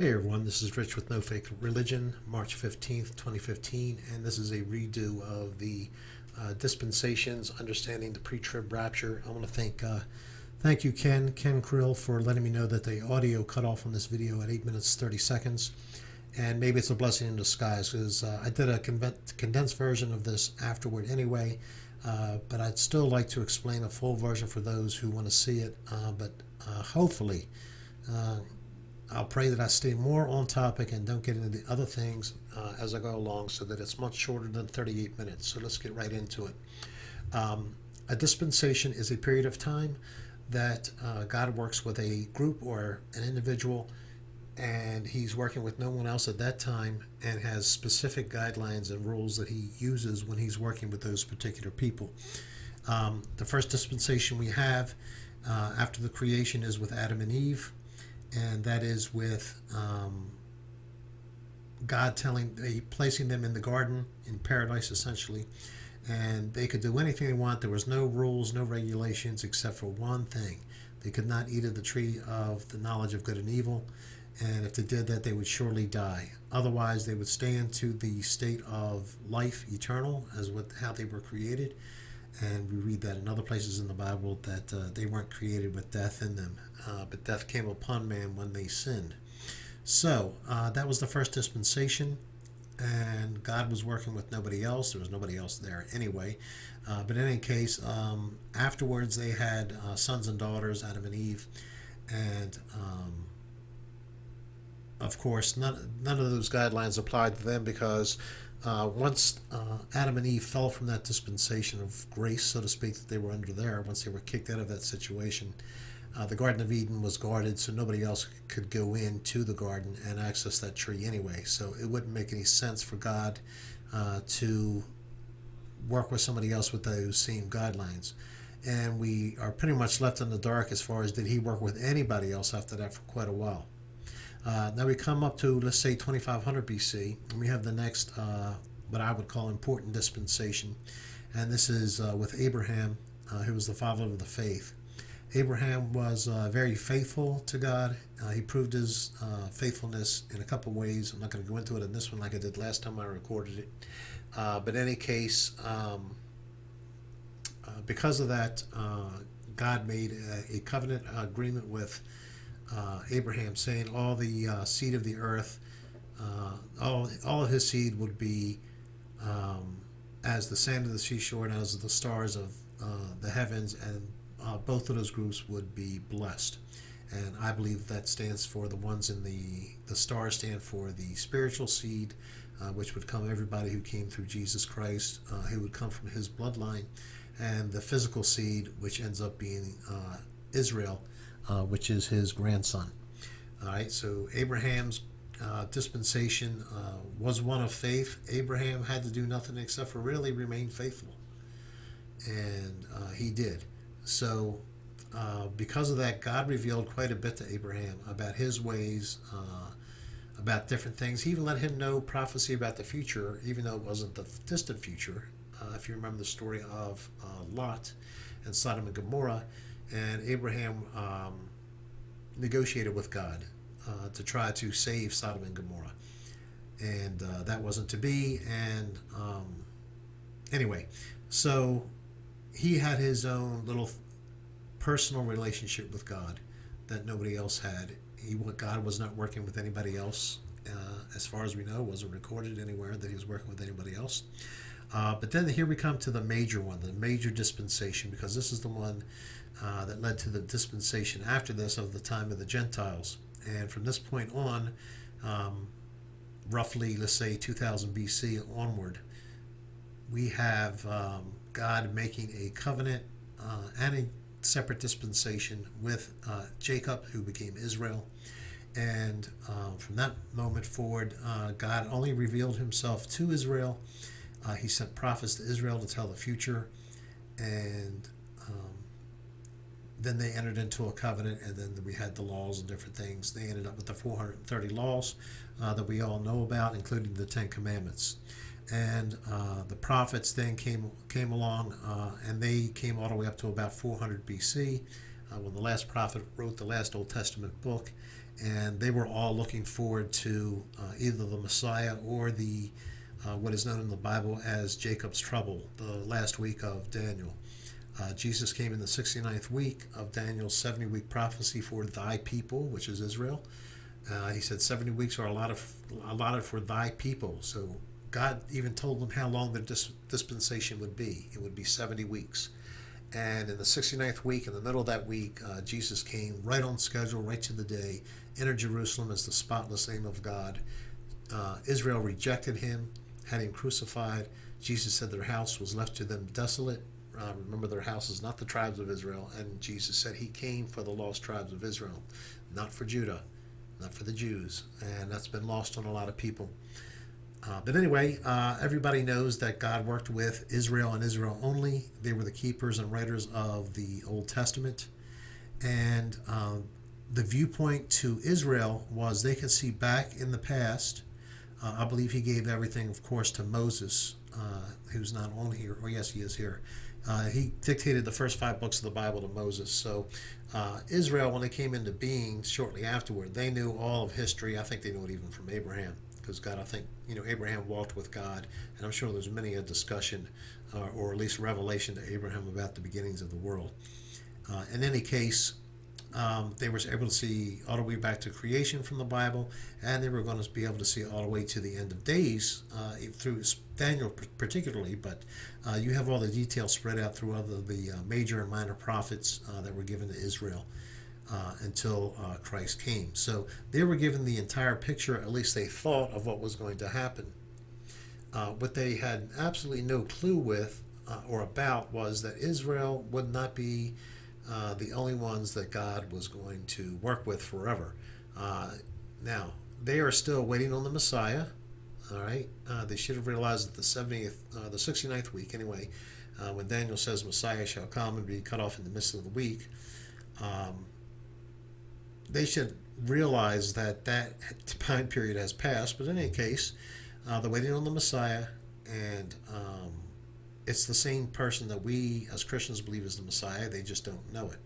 Hey everyone, this is Rich with No Fake Religion, March 15th, 2015, and this is a redo of the Dispensations, Understanding the Pre-Trib Rapture. I want to thank you, Ken Krill, for letting me know that the audio cut off on this video at 8 minutes 30 seconds. And maybe it's a blessing in disguise because I did a condensed version of this afterward anyway, but I'd still like to explain a full version for those who want to see it, but hopefully I'll pray that I stay more on topic and don't get into the other things as I go along so that it's much shorter than 38 minutes. So let's get right into it. A dispensation is a period of time that God works with a group or an individual, and he's working with no one else at that time and has specific guidelines and rules that he uses when he's working with those particular people. The first dispensation we have after the creation is with Adam and Eve. And that is with God placing them in the garden, in paradise essentially, and they could do anything they want. There was no rules, no regulations, except for one thing. They could not eat of the tree of the knowledge of good and evil, and if they did that, they would surely die. Otherwise, they would stay into the state of life eternal, how they were created. And we read that in other places in the Bible that they weren't created with death in them, but death came upon man when they sinned. So that was the first dispensation, and God was working with nobody else. There was nobody else there anyway. But in any case, afterwards they had sons and daughters, Adam and Eve, and of course none of those guidelines applied to them because once Adam and Eve fell from that dispensation of grace, so to speak, that they were under there, once they were kicked out of that situation, the Garden of Eden was guarded, so nobody else could go into the garden and access that tree anyway. So it wouldn't make any sense for God to work with somebody else with those same guidelines. And we are pretty much left in the dark as far as did he work with anybody else after that for quite a while. Now we come up to, let's say, 2500 BC, and we have the next, what I would call important dispensation, and this is with Abraham, who was the father of the faith. Abraham was very faithful to God. He proved his faithfulness in a couple ways. I'm not going to go into it in this one like I did last time I recorded it. But in any case, because of that, God made a covenant agreement with Abraham, saying all the seed of the earth, all of his seed would be as the sand of the seashore and as the stars of the heavens, and both of those groups would be blessed. And I believe that stands for the ones in the stars stand for the spiritual seed, which would come everybody who came through Jesus Christ, who would come from his bloodline, and the physical seed, which ends up being Israel, which is his grandson. All right, so Abraham's dispensation was one of faith. Abraham had to do nothing except for really remain faithful, and he did. So because of that, God revealed quite a bit to Abraham about his ways, about different things. He even let him know prophecy about the future, even though it wasn't the distant future. If you remember the story of Lot and Sodom and Gomorrah, and Abraham negotiated with God to try to save Sodom and Gomorrah, and that wasn't to be. And anyway, so he had his own little personal relationship with God that nobody else had. God was not working with anybody else. As far as we know, it wasn't recorded anywhere that he was working with anybody else. But then here we come to the major one, the major dispensation, because this is the one that led to the dispensation after this of the time of the Gentiles. And from this point on, roughly, let's say 2000 BC onward, we have God making a covenant and a separate dispensation with Jacob, who became Israel. And from that moment forward, God only revealed himself to Israel. He sent prophets to Israel to tell the future, and then they entered into a covenant, and then we had the laws and different things. They ended up with the 430 laws that we all know about, including the 10 Commandments. And the prophets then came along, and they came all the way up to about 400 BC, when the last prophet wrote the last Old Testament book. and they were all looking forward to either the Messiah or the what is known in the Bible as Jacob's trouble, the last week of Daniel. Jesus came in the 69th week of Daniel's 70-week prophecy for thy people, which is Israel. He said 70 weeks are allotted for thy people. So God even told them how long the dispensation would be. It would be 70 weeks. And in the 69th week, in the middle of that week, Jesus came right on schedule, right to the day, entered Jerusalem as the spotless Lamb of God. Israel rejected him, had him crucified. Jesus said their house was left to them desolate. Remember, their house is not the tribes of Israel. And Jesus said he came for the lost tribes of Israel, not for Judah, not for the Jews. And that's been lost on a lot of people. But anyway, everybody knows that God worked with Israel and Israel only. They were the keepers and writers of the Old Testament. And the viewpoint to Israel was they could see back in the past. I believe he gave everything, of course, to Moses, who's not on here. Oh, yes, he is here. He dictated the first 5 books of the Bible to Moses. So Israel, when they came into being shortly afterward, they knew all of history. I think they knew it even from Abraham. Because God, I think, Abraham walked with God, and I'm sure there's many a discussion or at least revelation to Abraham about the beginnings of the world. In any case, they were able to see all the way back to creation from the Bible, and they were going to be able to see all the way to the end of days through Daniel particularly, but you have all the details spread out through other the major and minor prophets that were given to Israel. Until Christ came. So they were given the entire picture, at least they thought, of what was going to happen. What they had absolutely no clue with or about was that Israel would not be the only ones that God was going to work with forever. Now, they are still waiting on the Messiah. All right, they should have realized that the 69th week, anyway, when Daniel says Messiah shall come and be cut off in the midst of the week, they should realize that time period has passed. But in any case, they're waiting on the Messiah, and it's the same person that we as Christians believe is the Messiah. They just don't know it.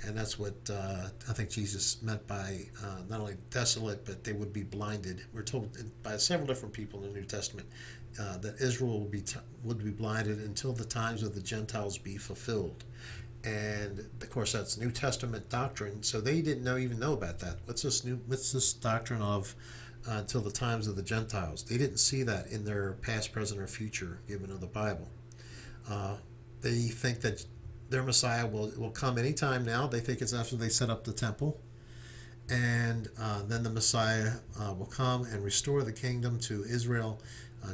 And that's what I think Jesus meant by not only desolate, but they would be blinded. We're told by several different people in the New Testament that Israel would be blinded until the times of the Gentiles be fulfilled. And of course, that's New Testament doctrine. So they didn't even know about that. What's this doctrine of until the times of the Gentiles? They didn't see that in their past, present, or future given of the Bible. They think that their Messiah will come anytime now. They think it's after they set up the temple, and then the Messiah will come and restore the kingdom to Israel.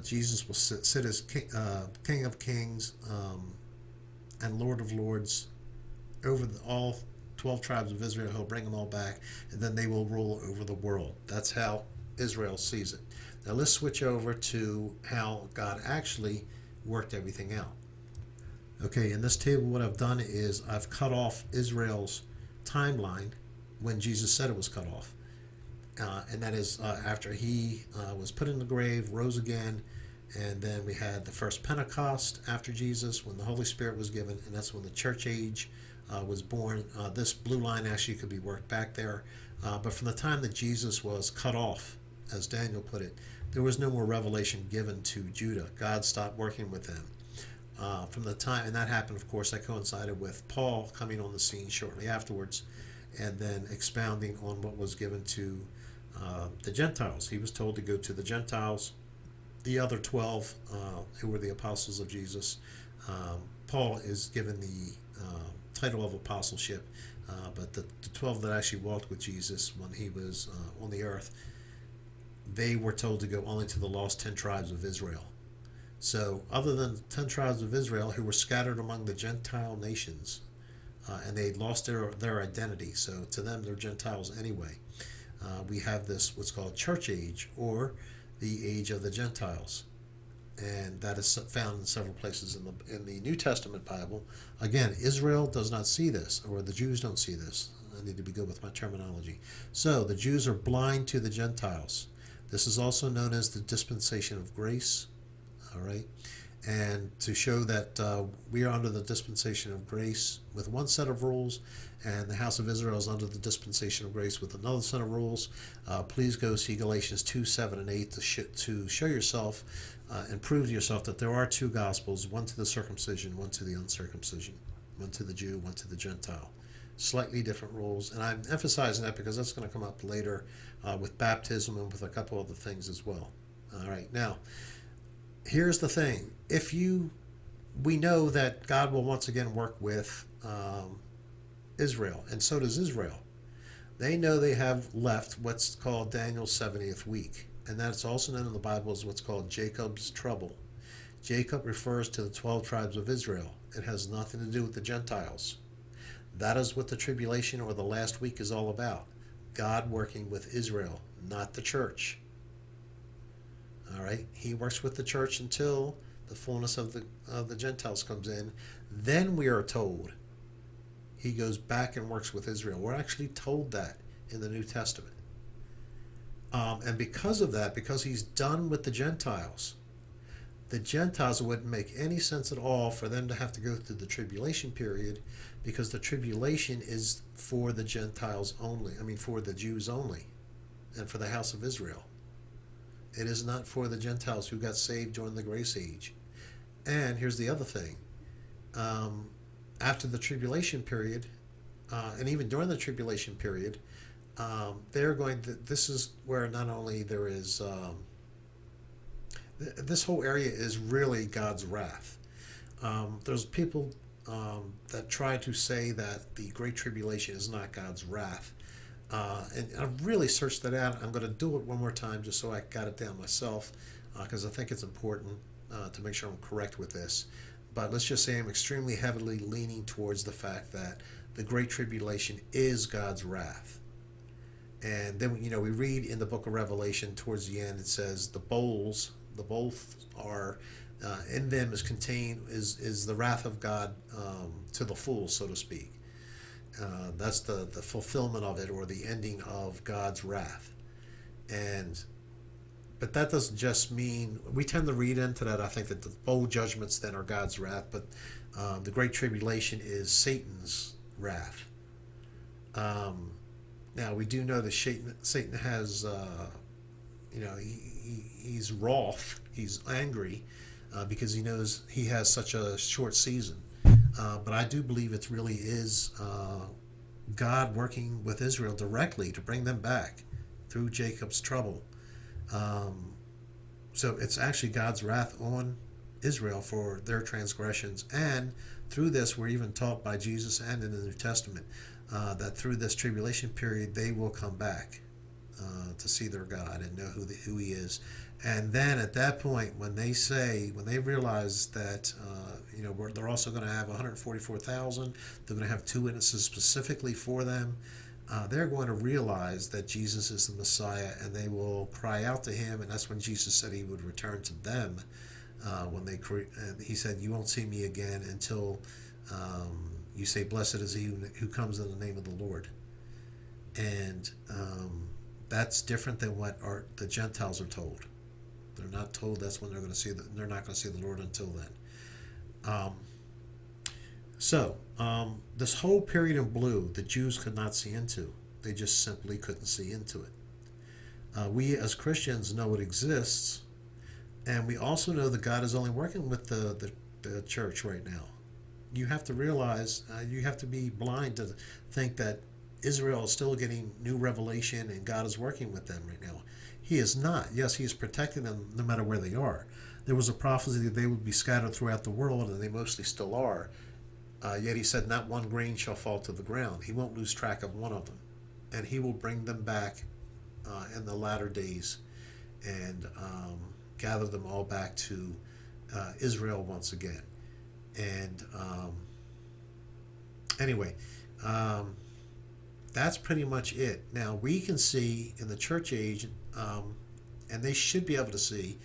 Jesus will sit as King of Kings and Lord of Lords over all 12 tribes of Israel. He'll bring them all back, and then they will rule over the world. That's how Israel sees it. Now let's switch over to how God actually worked everything out. Okay, in this table what I've done is I've cut off Israel's timeline when Jesus said it was cut off. And that is after he was put in the grave, rose again, and then we had the first Pentecost after Jesus when the Holy Spirit was given, and that's when the church age was born. This blue line actually could be worked back there. But from the time that Jesus was cut off, as Daniel put it, there was no more revelation given to Judah. God stopped working with them. From the time, and that happened, of course, that coincided with Paul coming on the scene shortly afterwards, and then expounding on what was given to the Gentiles. He was told to go to the Gentiles, the other 12 who were the apostles of Jesus. Paul is given the title of apostleship, but the 12 that actually walked with Jesus when he was on the earth, they were told to go only to the lost 10 tribes of Israel. So other than the 10 tribes of Israel who were scattered among the Gentile nations, and they lost their identity, so to them they're Gentiles anyway, we have this what's called church age, or the age of the Gentiles. And that is found in several places in the New Testament Bible. Again, Israel does not see this, or the Jews don't see this. I need to be good with my terminology. So the Jews are blind to the Gentiles. This is also known as the dispensation of grace. All right, and to show that we are under the dispensation of grace with one set of rules, and the house of Israel is under the dispensation of grace with another set of rules. Please go see Galatians 2, 7, and 8 to show yourself and prove to yourself that there are two gospels, one to the circumcision, one to the uncircumcision, one to the Jew, one to the Gentile. Slightly different rules, and I'm emphasizing that because that's going to come up later with baptism and with a couple other things as well. All right, now here's the thing: we know that God will once again work with Israel, and so does Israel. They know they have left what's called Daniel's 70th week, and that's also known in the Bible as what's called Jacob's trouble. Jacob refers to the 12 tribes of Israel. It has nothing to do with the Gentiles. That is what the tribulation or the last week is all about. God working with Israel, not the church. All right, He works with the church until the fullness of the Gentiles comes in. Then we are told He goes back and works with Israel. We're actually told that in the New Testament. And because of that, because He's done with the Gentiles, it wouldn't make any sense at all for them to have to go through the tribulation period, because the tribulation is for the Gentiles only. I mean, for the Jews only, and for the house of Israel. It is not for the Gentiles who got saved during the grace age. And here's the other thing. After the tribulation period, and even during the tribulation period, this is where not only there is, this whole area is really God's wrath. There's people that try to say that the Great Tribulation is not God's wrath. And I've really searched that out. I'm going to do it one more time just so I got it down myself, because I think it's important to make sure I'm correct with this. But let's just say I'm extremely heavily leaning towards the fact that the Great Tribulation is God's wrath. And then, we read in the book of Revelation towards the end, it says the bowls are, in them is contained, is the wrath of God to the full, so to speak. That's the fulfillment of it, or the ending of God's wrath. But that doesn't just mean, we tend to read into that, I think, that the bowl judgments then are God's wrath, but the Great Tribulation is Satan's wrath. Now, we do know that Satan has, he's wroth, he's angry, because he knows he has such a short season. But I do believe it really is God working with Israel directly to bring them back through Jacob's trouble. So it's actually God's wrath on Israel for their transgressions. And through this, we're even taught by Jesus and in the New Testament that through this tribulation period, they will come back to see their God and know who He is. And then at that point, when they realize that, they're also going to have 144,000, they're going to have two witnesses specifically for them, they're going to realize that Jesus is the Messiah, and they will cry out to Him. And that's when Jesus said He would return to them. He said, "You won't see me again until you say, 'Blessed is He who comes in the name of the Lord.'" And that's different than what the Gentiles are told. They're not told that's when they're going to see they're not going to see the Lord until then. This whole period in blue, the Jews could not see into. They just simply couldn't see into it. We as Christians know it exists, and we also know that God is only working with the church right now. You have to realize, you have to be blind to think that Israel is still getting new revelation and God is working with them right now. He is not. Yes, He is protecting them no matter where they are. There was a prophecy that they would be scattered throughout the world, and they mostly still are. Yet He said, "Not one grain shall fall to the ground." He won't lose track of one of them. And He will bring them back in the latter days and gather them all back to Israel once again. And anyway, that's pretty much it. Now, we can see in the church age, and they should be able to see,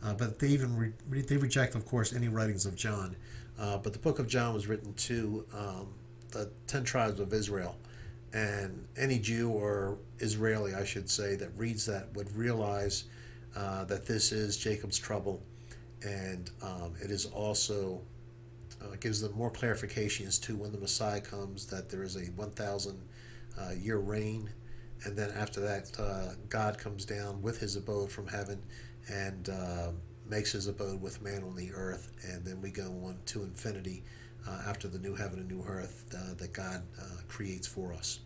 but they even they reject, of course, any writings of John. But the book of John was written to the 10 tribes of Israel. And any Jew or Israeli, I should say, that reads that would realize that this is Jacob's trouble. and it is also gives them more clarification as to when the Messiah comes, that there is a 1,000 year reign, and then after that, God comes down with his abode from heaven and makes his abode with man on the earth, and then we go on to infinity after the new heaven and new earth that God creates for us.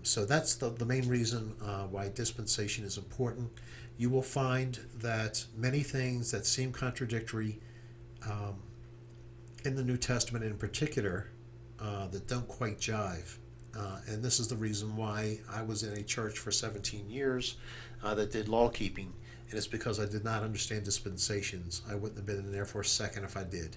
So that's the main reason why dispensation is important. You will find that many things that seem contradictory in the New Testament in particular that don't quite jive. And this is the reason why I was in a church for 17 years that did law keeping. And it's because I did not understand dispensations. I wouldn't have been in there for a second if I did.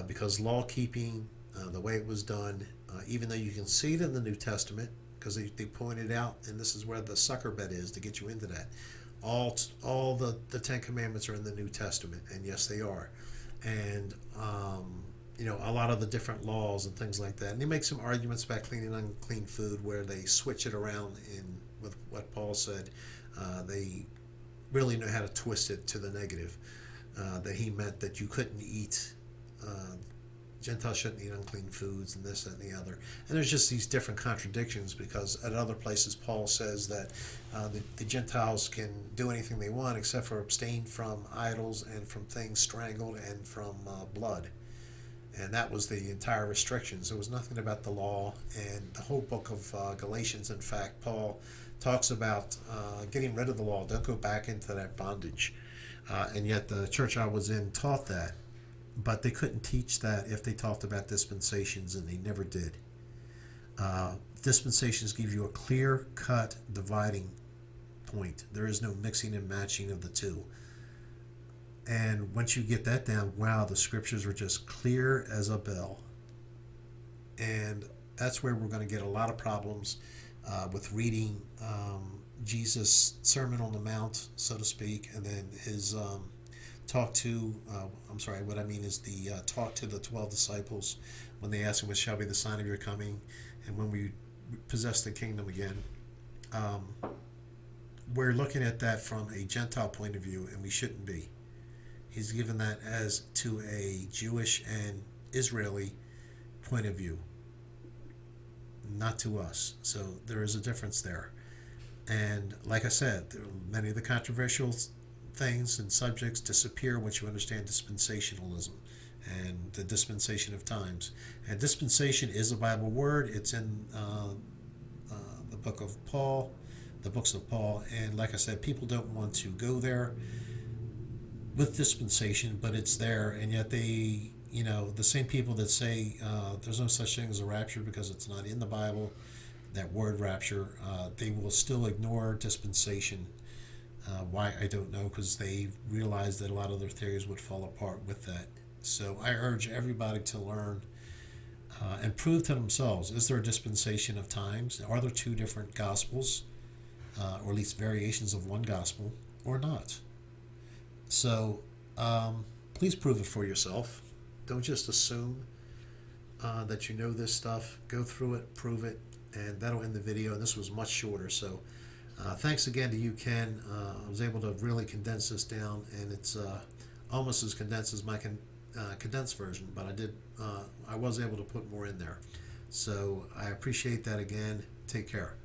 Because law keeping, the way it was done, even though you can see it in the New Testament, because they pointed out, and this is where the sucker bet is to get you into that. All the Ten Commandments are in the New Testament, and yes, they are. And a lot of the different laws and things like that. And they make some arguments about clean and unclean food where they switch it around in with what Paul said. They really know how to twist it to the negative. That he meant that you couldn't eat, Gentiles shouldn't eat unclean foods and this, that, and the other. And there's just these different contradictions because at other places Paul says that the Gentiles can do anything they want except for abstain from idols and from things strangled and from blood. And that was the entire restrictions. There was nothing about the law. And the whole book of Galatians, in fact, Paul talks about getting rid of the law. Don't go back into that bondage. And yet the church I was in taught that. But they couldn't teach that if they talked about dispensations, and they never did. Dispensations give you a clear-cut dividing point. There is no mixing and matching of the two. And once you get that down, wow, the scriptures are just clear as a bell. And that's where we're going to get a lot of problems with reading Jesus' Sermon on the Mount, so to speak, and then his talk to the 12 disciples when they asked him, what shall be the sign of your coming and when we possess the kingdom again. We're looking at that from a Gentile point of view, and we shouldn't be. He's given that as to a Jewish and Israeli point of view, not to us. So there is a difference there. And like I said, many of the controversial things and subjects disappear once you understand dispensationalism and the dispensation of times. And dispensation is a Bible word. It's in the books of Paul. And like I said, people don't want to go there with dispensation, but it's there. And yet they, the same people that say there's no such thing as a rapture because it's not in the Bible, that word rapture, they will still ignore dispensation. Why, I don't know, because they realize that a lot of their theories would fall apart with that. So I urge everybody to learn and prove to themselves, is there a dispensation of times? Are there two different gospels, or at least variations of one gospel, or not? So please prove it for yourself. Don't just assume that you know this stuff. Go through it, prove it, and that'll end the video. And this was much shorter, so thanks again to you, Ken. I was able to really condense this down, and it's almost as condensed as my condensed version, but I was able to put more in there. So I appreciate that again. Take care.